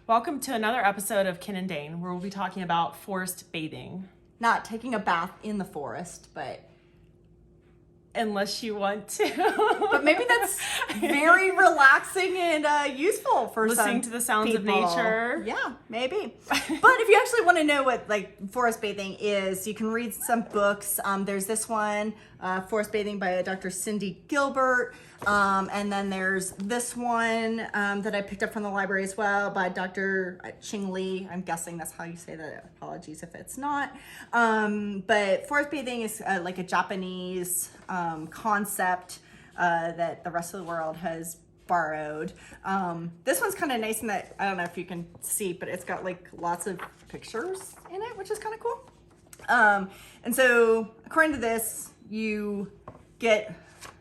Welcome to another episode of Kin and Dane, where we'll be talking about forest bathing. Not taking a bath in the forest, but unless you want to. But maybe that's very relaxing and useful for listening to the sounds people. of nature. Yeah, maybe. But if you actually want to know what forest bathing is, you can read some books. There's this one, Forest Bathing by Dr. Cindy Gilbert. And then there's this one that I picked up from the library as well by Dr. Ching Li. I'm guessing that's how you say that. Apologies if it's not. But forest bathing is like a Japanese concept that the rest of the world has borrowed. This one's kind of nice in that, I don't know if you can see, but it's got like lots of pictures in it, which is kind of cool. And so according to this, you get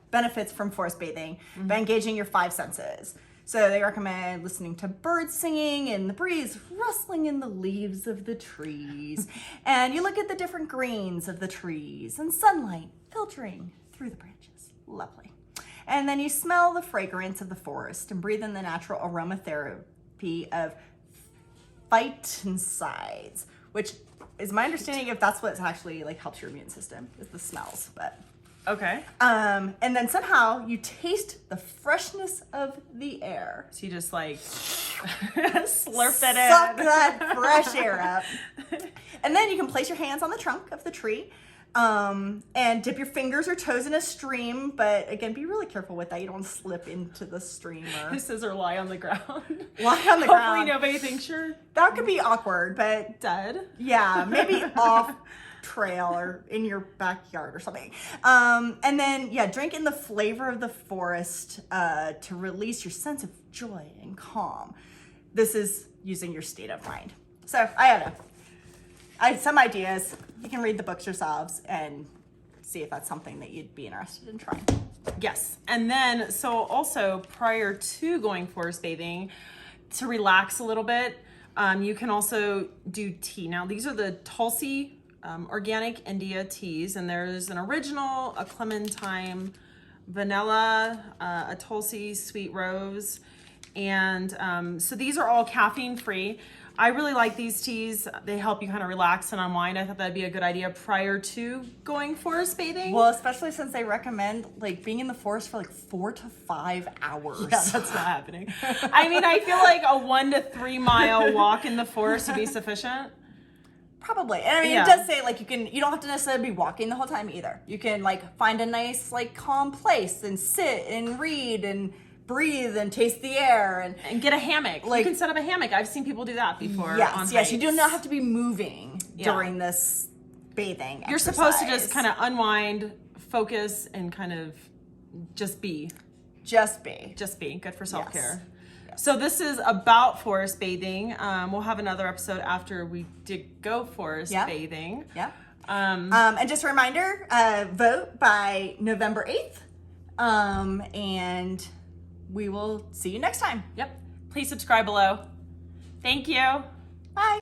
benefits from forest bathing by engaging your 5 senses. So they recommend listening to birds singing and the breeze rustling in the leaves of the trees. And you look at the different greens of the trees and sunlight filtering through the branches. Lovely. And then you smell the fragrance of the forest and breathe in the natural aromatherapy of phytoncides, which is my understanding if that's what actually helps your immune system, is the smells, but... Okay. And then somehow you taste the freshness of the air. So you just slurp it in. Suck that fresh air up. And then you can place your hands on the trunk of the tree and dip your fingers or toes in a stream. But again, be really careful with that. You don't want to slip into the stream. Or Scissor lie on the ground. Lie on the ground. ground. Hopefully nobody thinks you're that could be awkward, but dead. Yeah, maybe off trail or in your backyard or something. And then, drink in the flavor of the forest to release your sense of joy and calm. This is using your state of mind. So I have some ideas. You can read the books yourselves and see if that's something that you'd be interested in trying. Yes. And then, so also prior to going forest bathing, to relax a little bit, you can also do tea. Now, these are the Tulsi organic India teas, and there's an original, a clementine, vanilla, a Tulsi, sweet rose, and so these are all caffeine free. I really like these teas. They help you kind of relax and unwind. I thought that'd be a good idea prior to going forest bathing. Well, especially since they recommend being in the forest for 4 to 5 hours. Yeah, that's not happening. I mean, I feel like a 1 to 3 mile walk in the forest would be sufficient. Probably. And I mean, It does say you don't have to necessarily be walking the whole time either. You can find a nice calm place and sit and read and breathe and taste the air and get a hammock. You can set up a hammock. I've seen people do that before. Yes, you do not have to be moving during this bathing You're exercise. supposed to just kind of unwind, focus, and kind of just be. Just be. Just be. Good for self-care. Yes. So this is about forest bathing. We'll have another episode after we did go forest bathing. Yeah. And just a reminder, vote by November 8th. And we will see you next time. Yep. Please subscribe below. Thank you. Bye.